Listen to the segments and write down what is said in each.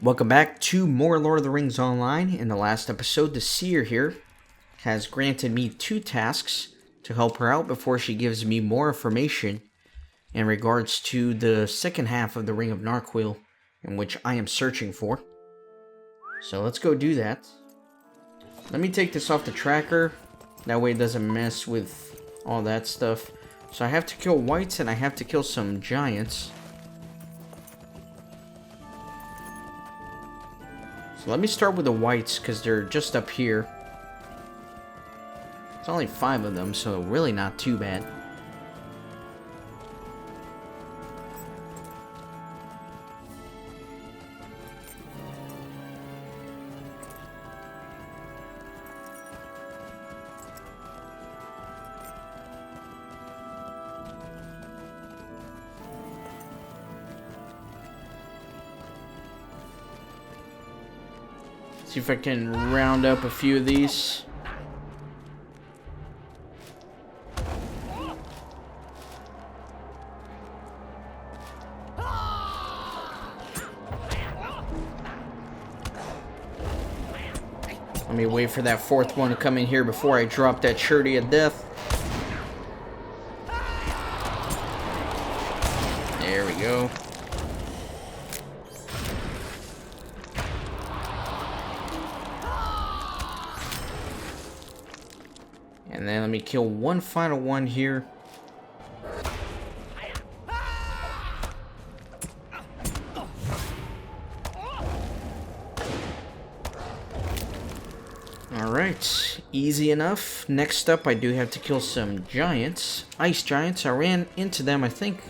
Welcome back to more Lord of the Rings Online. In the last episode, the Seer here has granted me 2 tasks to help her out before she gives me more information in regards to the second half of the Ring of Narquil, in which I am searching for. So let's go do that. Let me take this off the tracker, that way it doesn't mess with all that stuff. So I have to kill wights and I have to kill some giants. So let me start with the wights, because they're just up here. It's only 5 of them, so really not too bad. See if I can round up a few of these. Let me wait for that 4th one to come in here before I drop that surety of death. There we go. And then let me kill one final one here. Alright, easy enough. Next up, I do have to kill some giants. Ice giants. I ran into them, I think,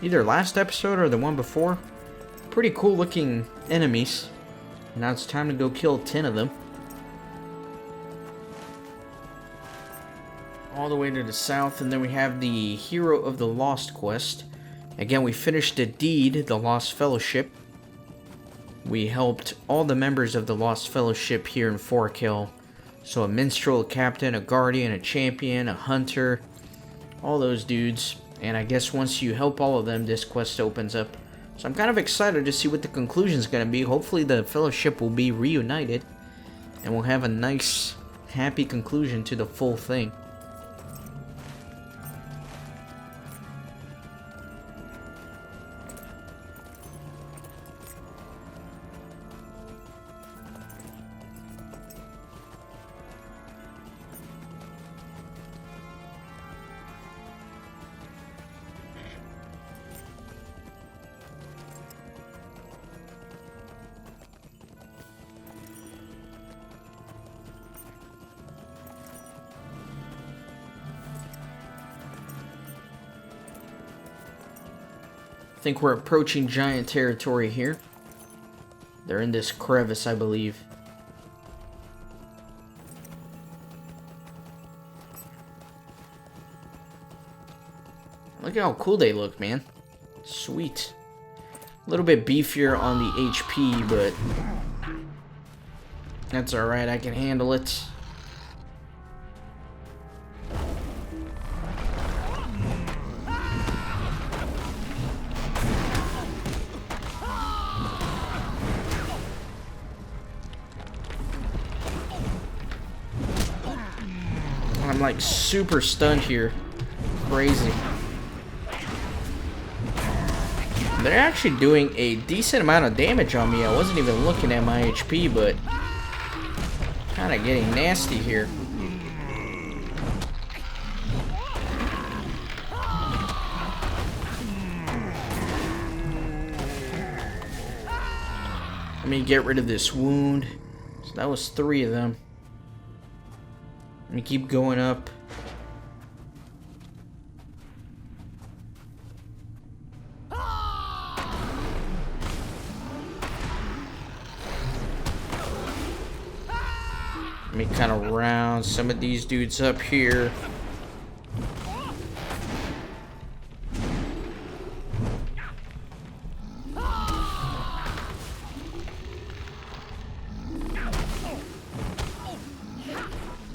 either last episode or the one before. Pretty cool looking enemies. Now it's time to go kill 10 of them. All the way to the south, and then we have the Hero of the Lost quest. Again, we finished the deed, the Lost Fellowship. We helped all the members of the Lost Fellowship here in Forochel. So a minstrel, a captain, a guardian, a champion, a hunter, all those dudes. And I guess once you help all of them, this quest opens up. So I'm kind of excited to see what the conclusion is going to be. Hopefully the Fellowship will be reunited, and we'll have a nice, happy conclusion to the full thing. I think we're approaching giant territory here. They're in this crevice, I believe. Look at how cool they look, man. Sweet. A little bit beefier on the HP, but that's alright, I can handle it. I'm like super stunned here. Crazy. They're actually doing a decent amount of damage on me. I wasn't even looking at my HP, but kind of getting nasty here. Let me get rid of this wound. So that was 3 of them. Let me keep going up. Let me kind of round some of these dudes up here.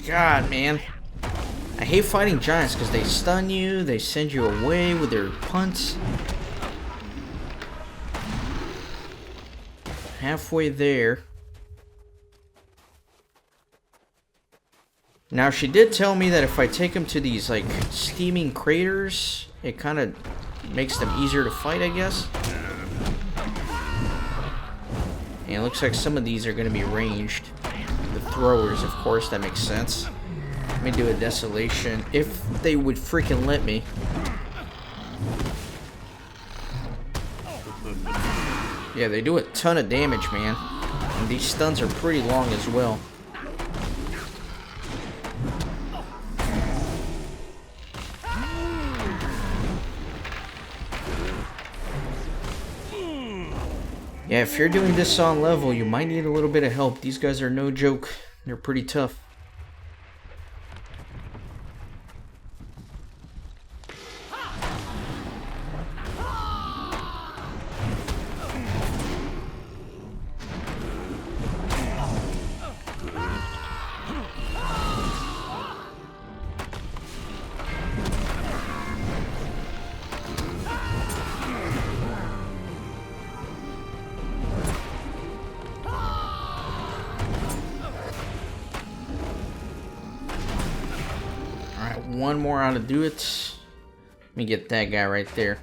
God, man. I hate fighting giants because they stun you, they send you away with their punts. halfway there. Now, she did tell me that if I take them to these, like, steaming craters, it kind of makes them easier to fight, I guess. And it looks like some of these are going to be ranged. The throwers, of course, that makes sense. Let me do a desolation, if they would freaking let me. Yeah, they do a ton of damage, man. And these stuns are pretty long as well. Yeah, if you're doing this on level, you might need a little bit of help. These guys are no joke. They're pretty tough. One more ought to do it. Let me get that guy right there.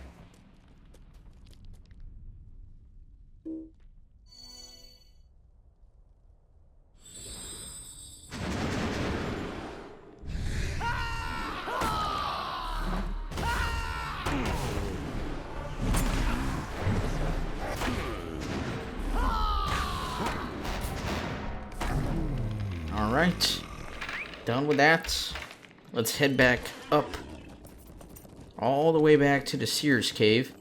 Alright. Done with that. Let's head back up, all the way back to the Seer's cave.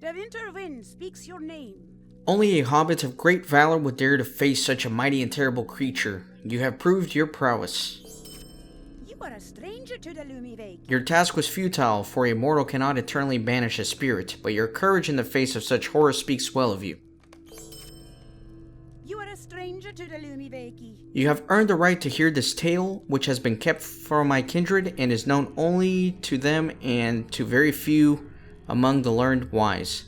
The winter wind speaks your name. Only a hobbit of great valor would dare to face such a mighty and terrible creature. You have proved your prowess. You are a stranger to the Lumivake. Your task was futile, for a mortal cannot eternally banish a spirit, but your courage in the face of such horror speaks well of you. You are a stranger to the Lumivake. You have earned the right to hear this tale, which has been kept from my kindred and is known only to them and to very few among the learned wise.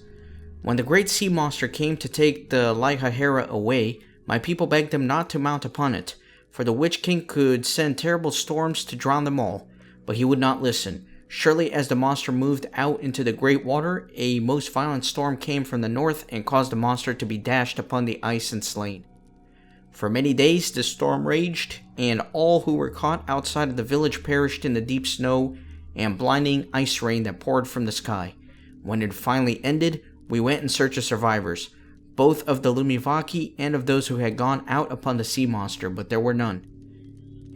When the great sea monster came to take the Laihahera away, my people begged him not to mount upon it, for the Witch King could send terrible storms to drown them all. But he would not listen. Surely as the monster moved out into the great water, a most violent storm came from the north and caused the monster to be dashed upon the ice and slain. For many days the storm raged, and all who were caught outside of the village perished in the deep snow and blinding ice rain that poured from the sky. When it finally ended, we went in search of survivors, both of the Lumivaki and of those who had gone out upon the sea monster, but there were none.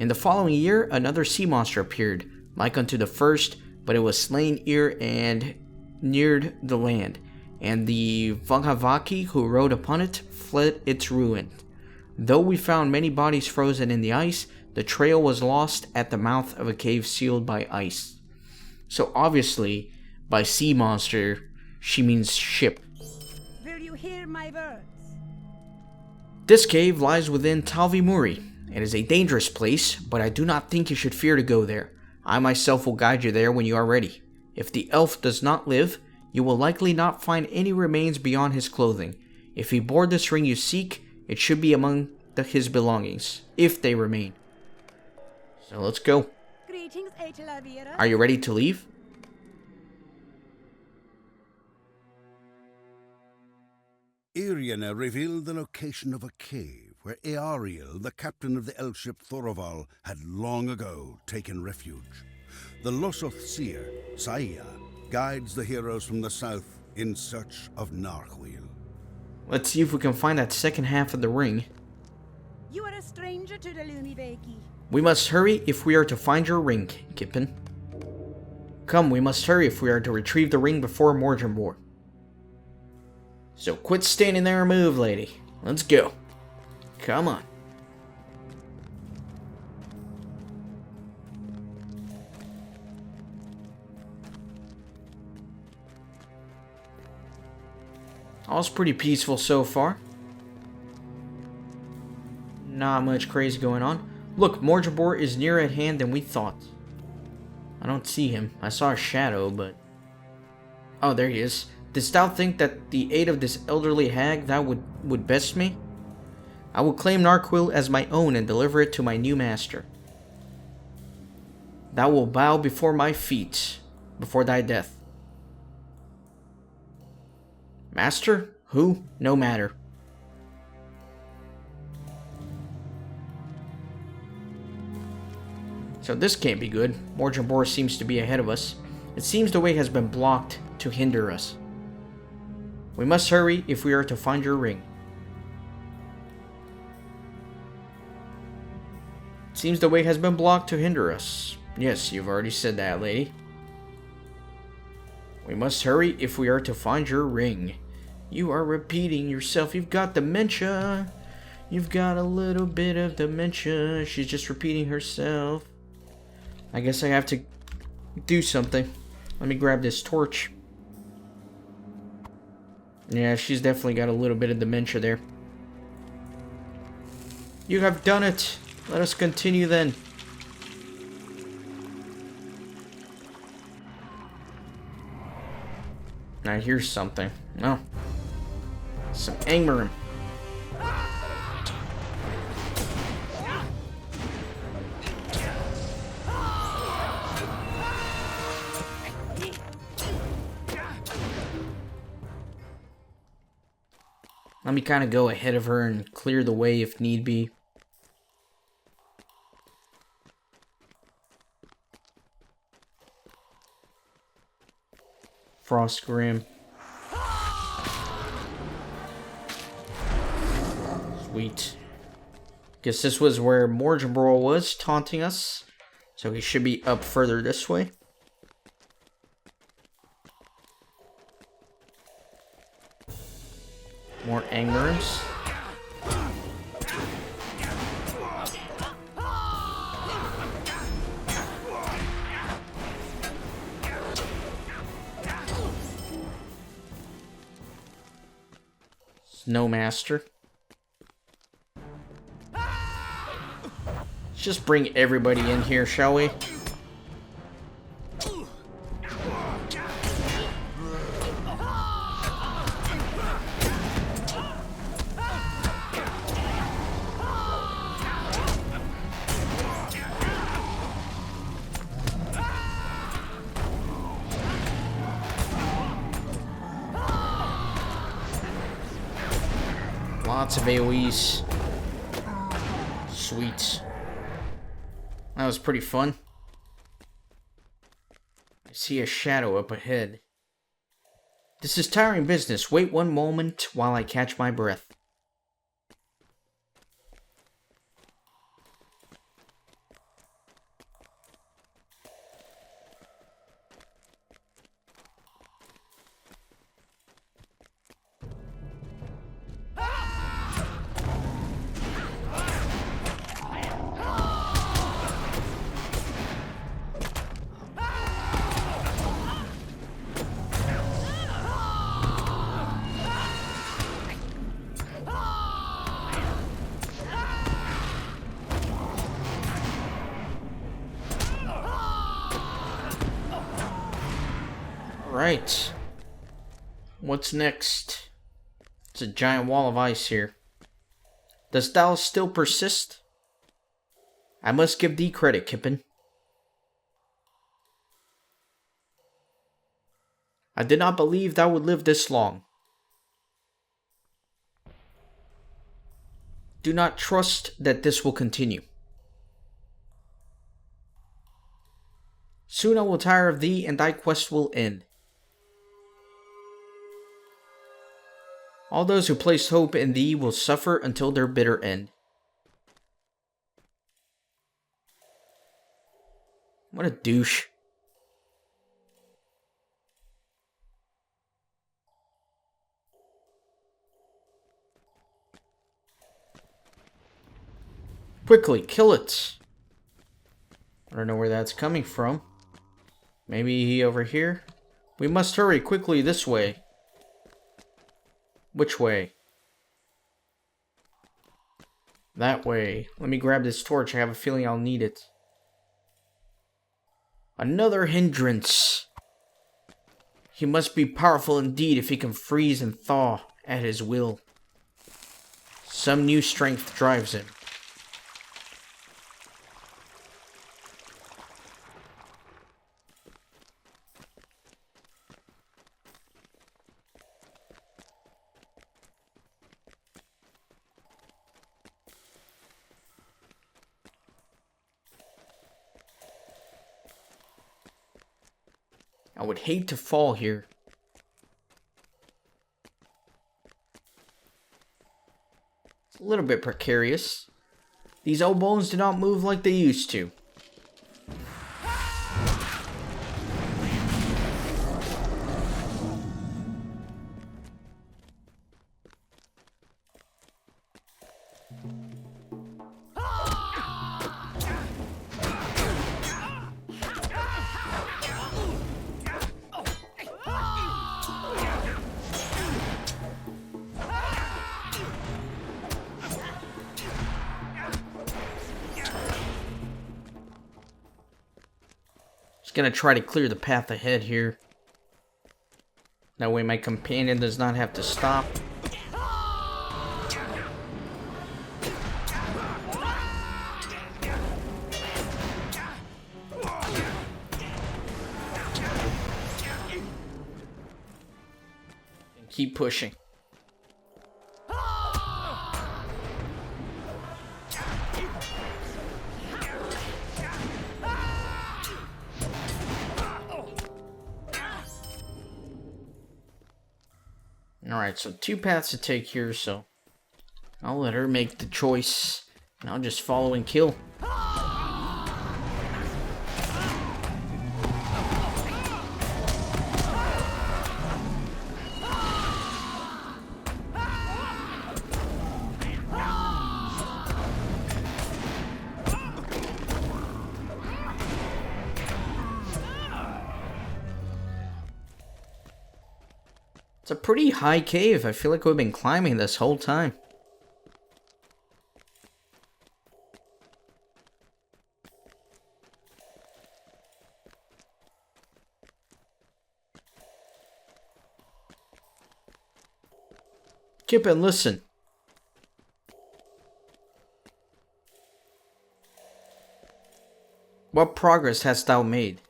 In the following year, another sea monster appeared, like unto the first, but it was slain ere and neared the land, and the Vaghavaki who rode upon it fled its ruin. Though we found many bodies frozen in the ice, the trail was lost at the mouth of a cave sealed by ice. So obviously, by sea monster, she means ship. Will you hear my words? This cave lies within Talvimuri. It is a dangerous place, but I do not think you should fear to go there. I myself will guide you there when you are ready. If the elf does not live, you will likely not find any remains beyond his clothing. If he bore this ring you seek, it should be among his belongings, if they remain. So let's go. Greetings, Aearil. Are you ready to leave? Aearil revealed the location of a cave where Aearil, the captain of the elf ship Forochel, had long ago taken refuge. The Losoth Seer, Saia, guides the heroes from the south in search of Nazgûl. Let's see if we can find that second half of the ring. You are a stranger to the Lumibeki. We must hurry if we are to find your ring, Kippen. Come, we must hurry if we are to retrieve the ring before Mor-Mor. So quit standing there and move, lady. Let's go. Come on. All's pretty peaceful so far. Not much crazy going on. Look, Mordor is nearer at hand than we thought. I don't see him. I saw a shadow, but... Oh, there he is. Didst thou think that the aid of this elderly hag thou would best me? I will claim Nazgûl as my own and deliver it to my new master. Thou wilt bow before my feet, before thy death. Master? Who? No matter. So this can't be good. Mordor seems to be ahead of us. It seems the way has been blocked to hinder us. We must hurry if we are to find your ring. It seems the way has been blocked to hinder us. Yes, you've already said that, lady. We must hurry if we are to find your ring. You are repeating yourself. You've got dementia. You've got a little bit of dementia. She's just repeating herself. I guess I have to do something. Let me grab this torch. Yeah, she's definitely got a little bit of dementia there. You have done it. Let us continue then. Now here's something. No. Some Aearil. Let me kind of go ahead of her and clear the way if need be. Frostgrim. Sweet. Guess this was where Mordor was taunting us. So he should be up further this way. More Aearils. Snowmaster. Let's just bring everybody in here, shall we? Lots of AoEs. Sweet. That was pretty fun. I see a shadow up ahead. This is tiring business. Wait one moment while I catch my breath. Right. What's next? It's a giant wall of ice here. Dost thou still persist? I must give thee credit, Kippen. I did not believe thou would live this long. Do not trust that this will continue. Soon I will tire of thee and thy quest will end. All those who placed hope in thee will suffer until their bitter end. What a douche. Quickly, kill it. I don't know where that's coming from. Maybe over here? We must hurry quickly this way. Which way? That way. Let me grab this torch. I have a feeling I'll need it. Another hindrance. He must be powerful indeed if he can freeze and thaw at his will. Some new strength drives him. I would hate to fall here. It's a little bit precarious. These old bones do not move like they used to. Just gonna try to clear the path ahead here. That way my companion does not have to stop. And keep pushing. Alright, so 2 paths to take here, so I'll let her make the choice, and I'll just follow and kill. It's a pretty high cave. I feel like we've been climbing this whole time. Kip and listen. What progress hast thou made?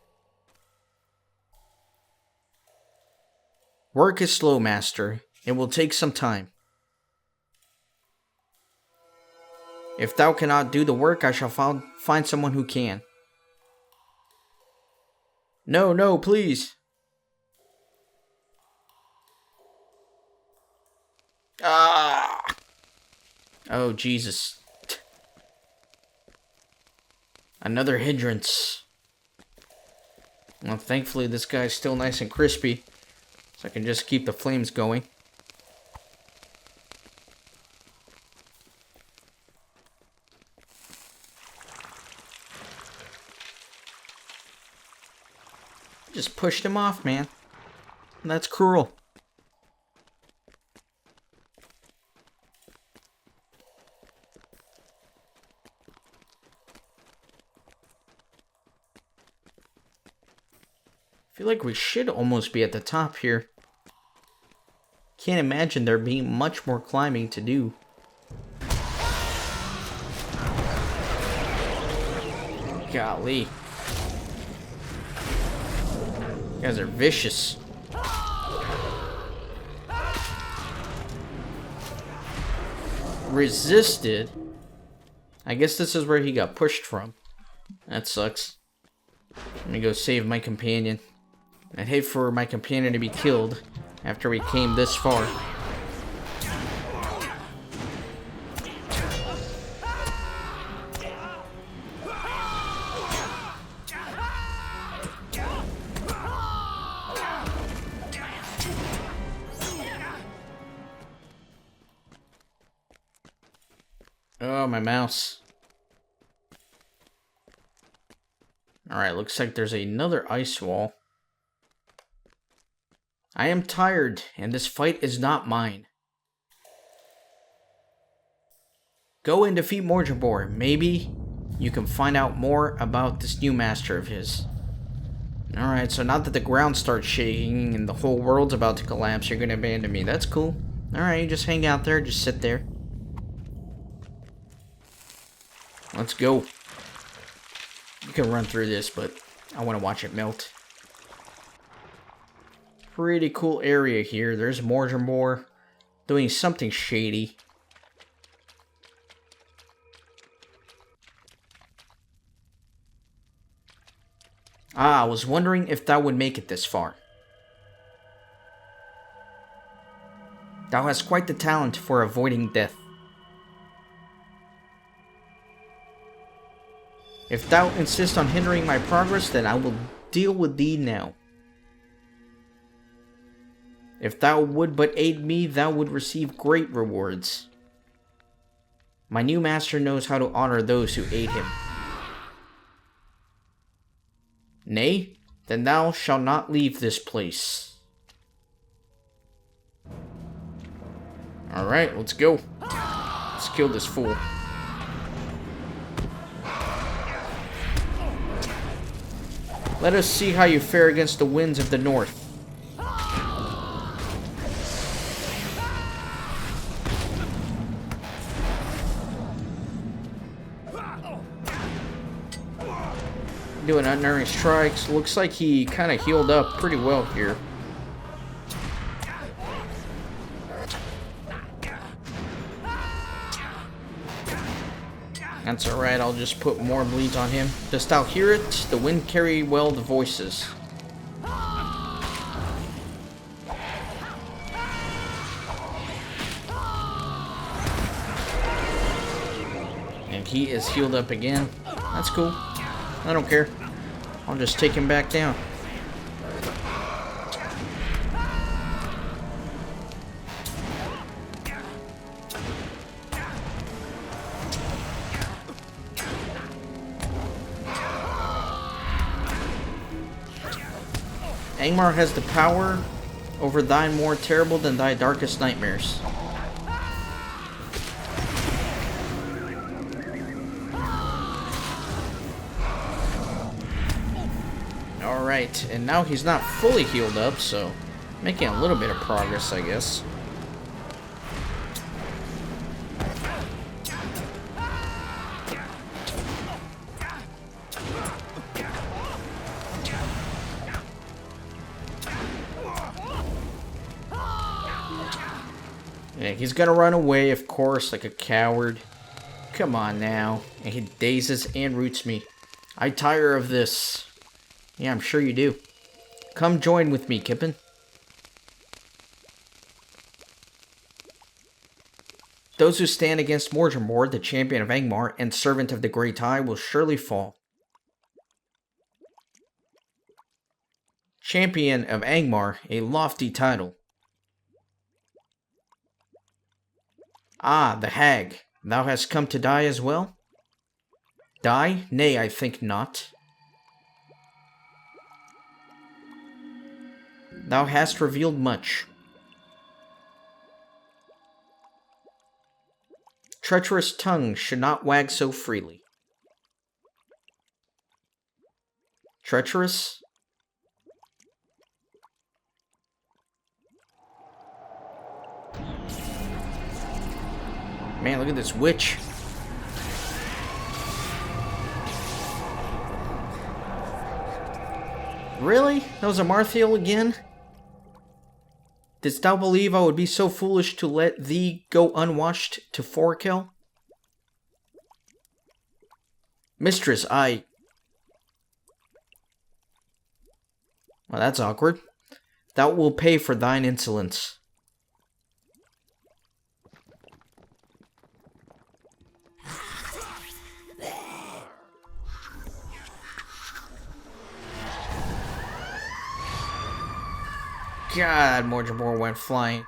Work is slow, master. It will take some time. If thou cannot do the work, I shall find someone who can. No, no, please. Ah! Oh, Jesus. Another hindrance. Well, thankfully this guy's still nice and crispy. So I can just keep the flames going. Just pushed him off, man. That's cruel. I feel like we should almost be at the top here. Can't imagine there being much more climbing to do. Golly. You guys are vicious. Resisted? I guess this is where he got pushed from. That sucks. Let me go save my companion. I'd hate for my companion to be killed after we came this far. find my mouse. Alright, looks like there's another ice wall. I am tired, and this fight is not mine. Go and defeat Mor-Mor. Maybe you can find out more about this new master of his. Alright, so now that the ground starts shaking and the whole world's about to collapse, you're gonna abandon me. That's cool. Alright, you just hang out there, just sit there. Let's go. You can run through this, but I want to watch it melt. Pretty cool area here. There's Mor-Mor doing something shady. Ah, I was wondering if thou would make it this far. Thou hast quite the talent for avoiding death. If thou insist on hindering my progress, then I will deal with thee now. If thou would but aid me, thou would receive great rewards. My new master knows how to honor those who aid him. Nay, then thou shalt not leave this place. Alright, let's go. Let's kill this fool. Let us see how you fare against the winds of the north. Doing unerring strikes. Looks like he kind of healed up pretty well here. That's alright, I'll just put more bleeds on him. Dost thou hear it? The wind carry well the voices. And he is healed up again. That's cool. I don't care. I'll just take him back down. Angmar has the power over thine more terrible than thy darkest nightmares. Alright, and now he's not fully healed up, so making a little bit of progress, I guess. Yeah, he's gonna run away, of course, like a coward. Come on now. And he dazes and roots me. I tire of this. Yeah, I'm sure you do. Come join with me, Kippen. Those who stand against Mor-Mor, the champion of Angmar and servant of the Great Eye, will surely fall. Champion of Angmar, a lofty title. Ah, the hag. Thou hast come to die as well? Die? Nay, I think not. Thou hast revealed much. Treacherous tongue should not wag so freely. Treacherous? Man, look at this witch. Really? That was a Marthiel again? Didst thou believe I would be so foolish to let thee go unwatched to Forochel? Mistress, Well, that's awkward. Thou wilt pay for thine insolence. God, Mor-Mor went flying.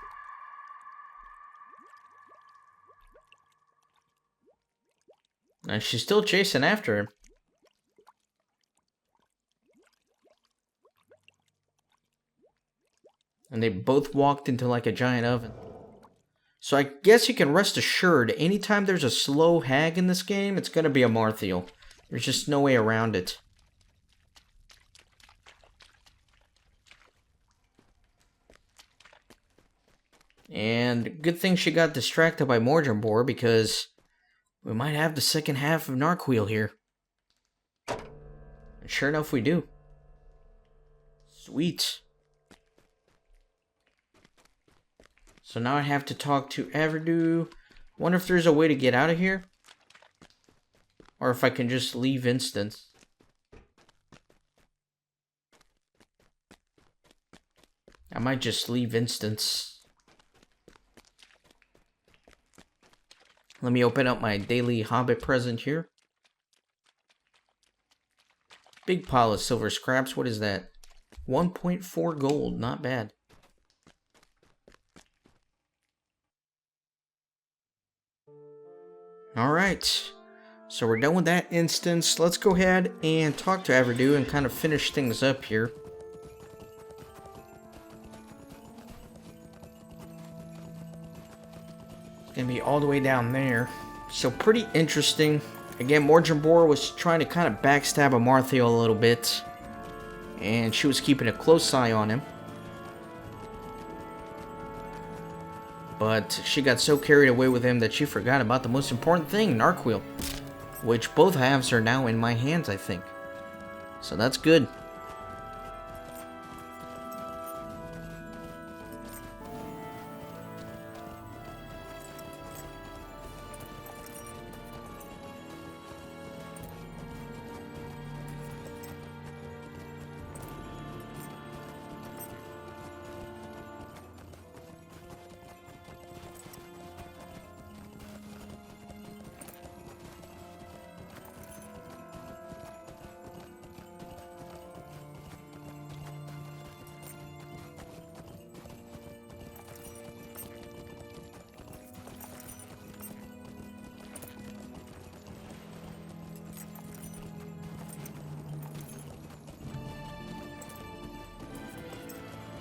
And she's still chasing after him. And they both walked into like a giant oven. So I guess you can rest assured, anytime there's a slow hag in this game, it's going to be a Marthiel. There's just no way around it. And good thing she got distracted by Mor-Mor, because we might have the second half of Narquil here. And sure enough, we do. Sweet. So now I have to talk to Aearil. Wonder if there's a way to get out of here? Or if I can just leave instance. I might just leave instance. Let me open up my daily Hobbit present here. Big pile of silver scraps. What is that? 1.4 gold. Not bad. Alright. So we're done with that instance. Let's go ahead and talk to Aearil and kind of finish things up here. It's going to be all the way down there. So pretty interesting. Again, Mor-Mor was trying to kind of backstab a Marthiel a little bit. And she was keeping a close eye on him. But she got so carried away with him that she forgot about the most important thing, Narquil. Which both halves are now in my hands, I think. So that's good.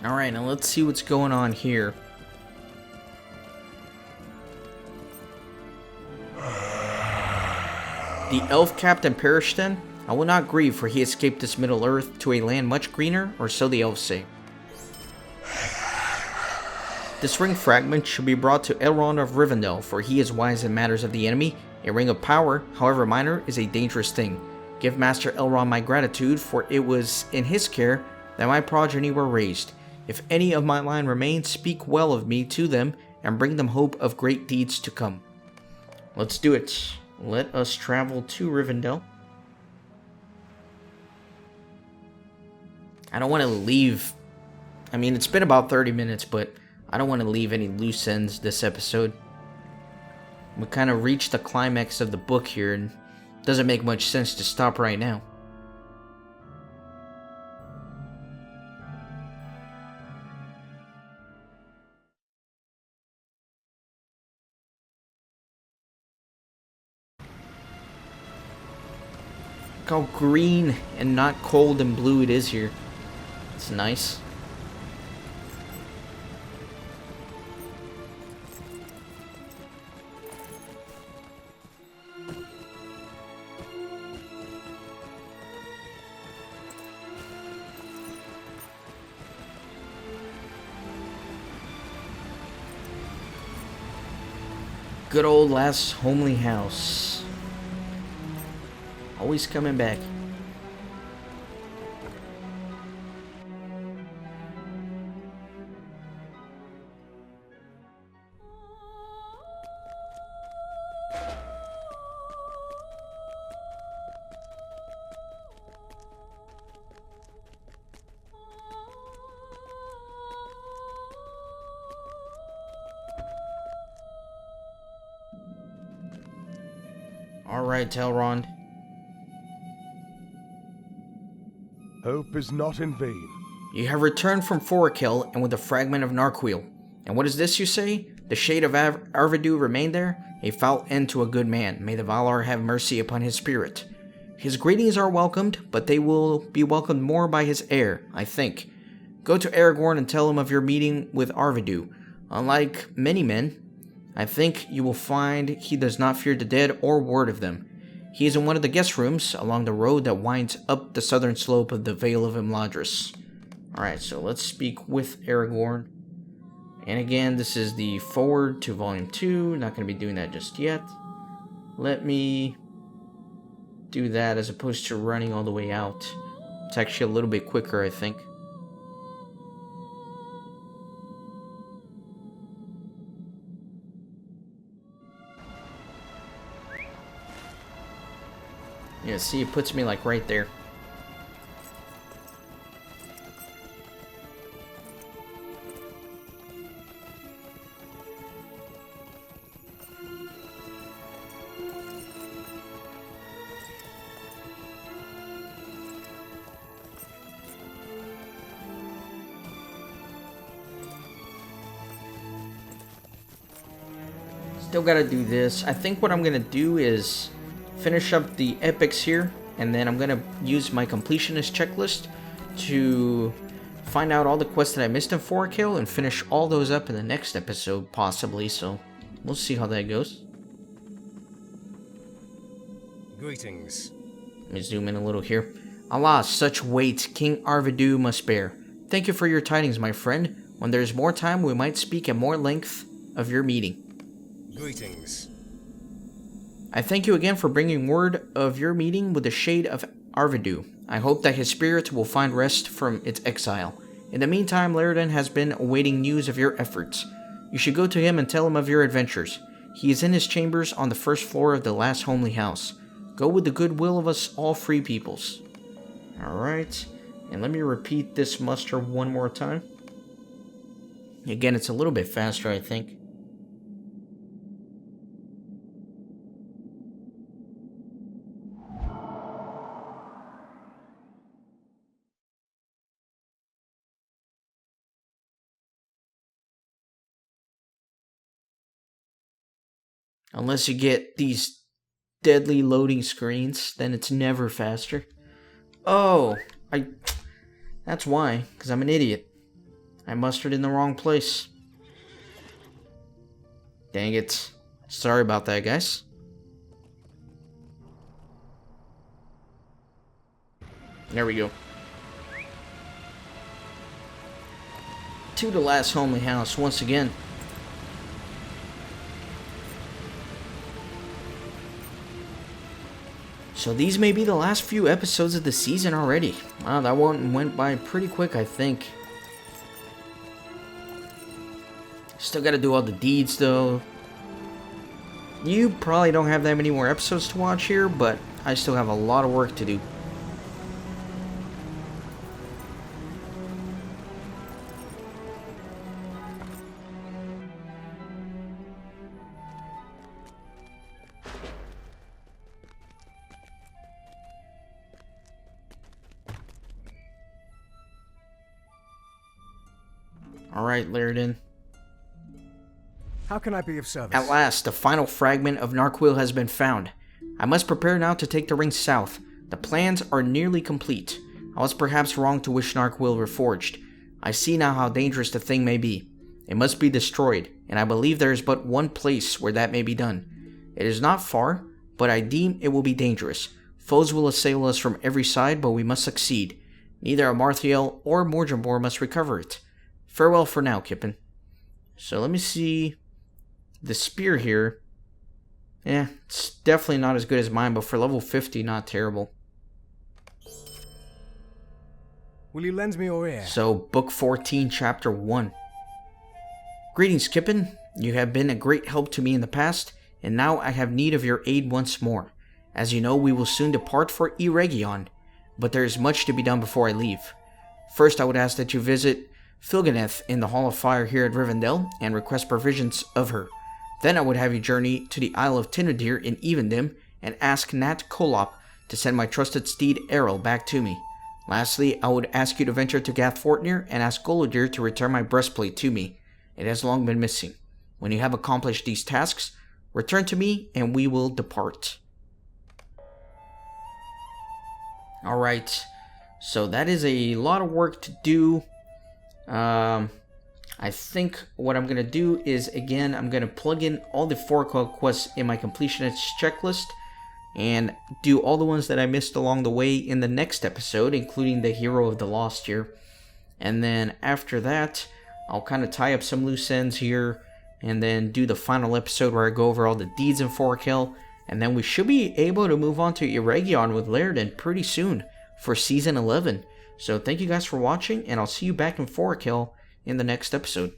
Alright, now let's see what's going on here. The elf captain perished then? I will not grieve, for he escaped this Middle Earth to a land much greener, or so the elves say. This ring fragment should be brought to Elrond of Rivendell, for he is wise in matters of the enemy. A ring of power, however minor, is a dangerous thing. Give Master Elrond my gratitude, for it was in his care that my progeny were raised. If any of my line remain, speak well of me to them, and bring them hope of great deeds to come. Let's do it. Let us travel to Rivendell. I don't want to leave. I mean, it's been about 30 minutes, but I don't want to leave any loose ends this episode. We kind of reached the climax of the book here, and it doesn't make much sense to stop right now. Look how green and not cold and blue it is here. It's nice. Good old last homely house. Always coming back. All right, Elrond. Hope is not in vain. You have returned from Forochel and with a fragment of Narquil. And what is this you say? The shade of Arvidu remained there, a foul end to a good man. May the Valar have mercy upon his spirit. His greetings are welcomed, but they will be welcomed more by his heir, I think. Go to Aragorn and tell him of your meeting with Arvidu. Unlike many men, I think you will find he does not fear the dead or word of them. He is in one of the guest rooms along the road that winds up the southern slope of the Vale of Imladris. Alright, so let's speak with Aragorn. And again, this is the forward to Volume 2. Not going to be doing that just yet. Let me do that as opposed to running all the way out. It's actually a little bit quicker, I think. Yeah, see, it puts me like right there. Still gotta do this. I think what I'm gonna do is finish up the epics here, and then I'm gonna use my completionist checklist to find out all the quests that I missed in Forochel and finish all those up in the next episode, possibly. So we'll see how that goes. Greetings. Let me zoom in a little here. Alas, such weight King Arvidu must bear. Thank you for your tidings, my friend. When there is more time, we might speak at more length of your meeting. Greetings. I thank you again for bringing word of your meeting with the Shade of Arvidu. I hope that his spirit will find rest from its exile. In the meantime, Leridan has been awaiting news of your efforts. You should go to him and tell him of your adventures. He is in his chambers on the first floor of the last homely house. Go with the goodwill of us all free peoples. Alright, and let me repeat this muster one more time. Again, it's a little bit faster, I think. Unless you get these deadly loading screens, then it's never faster. Oh, that's why, because I'm an idiot. I mustered in the wrong place. Dang it. Sorry about that, guys. There we go. To the last homely house once again. So these may be the last few episodes of the season already. Wow, that one went by pretty quick, I think. Still gotta do all the deeds, though. You probably don't have that many more episodes to watch here, but I still have a lot of work to do. Alright, Leridan. How can I be of service? At last, the final fragment of Narquil has been found. I must prepare now to take the ring south. The plans are nearly complete. I was perhaps wrong to wish Narquil reforged. I see now how dangerous the thing may be. It must be destroyed, and I believe there is but one place where that may be done. It is not far, but I deem it will be dangerous. Foes will assail us from every side, but we must succeed. Neither Amarthael or Mor-Mor must recover it. Farewell for now, Kippen. So let me see. The spear here. Yeah, it's definitely not as good as mine, but for level 50, not terrible. Will you lend me your ear? So, Book 14, Chapter 1. Greetings, Kippen. You have been a great help to me in the past, and now I have need of your aid once more. As you know, we will soon depart for Eregion, but there is much to be done before I leave. First, I would ask that you visit Filganeth in the Hall of Fire here at Rivendell and request provisions of her. Then I would have you journey to the Isle of Tinadir in Evendim and ask Nat Kolop to send my trusted steed Aearil back to me. Lastly, I would ask you to venture to Gathfortnir and ask Golodir to return my breastplate to me. It has long been missing. When you have accomplished these tasks, return to me and we will depart. Alright, so that is a lot of work to do. I think what I'm going to do is, again, I'm going to plug in all the Forochel quests in my completionist checklist and do all the ones that I missed along the way in the next episode, including the Hero of the Lost here. And then after that, I'll kind of tie up some loose ends here and then do the final episode where I go over all the deeds in Forochel. And then we should be able to move on to Eregion with Lyrdan pretty soon for Season 11. So thank you guys for watching, and I'll see you back in Forochel in the next episode.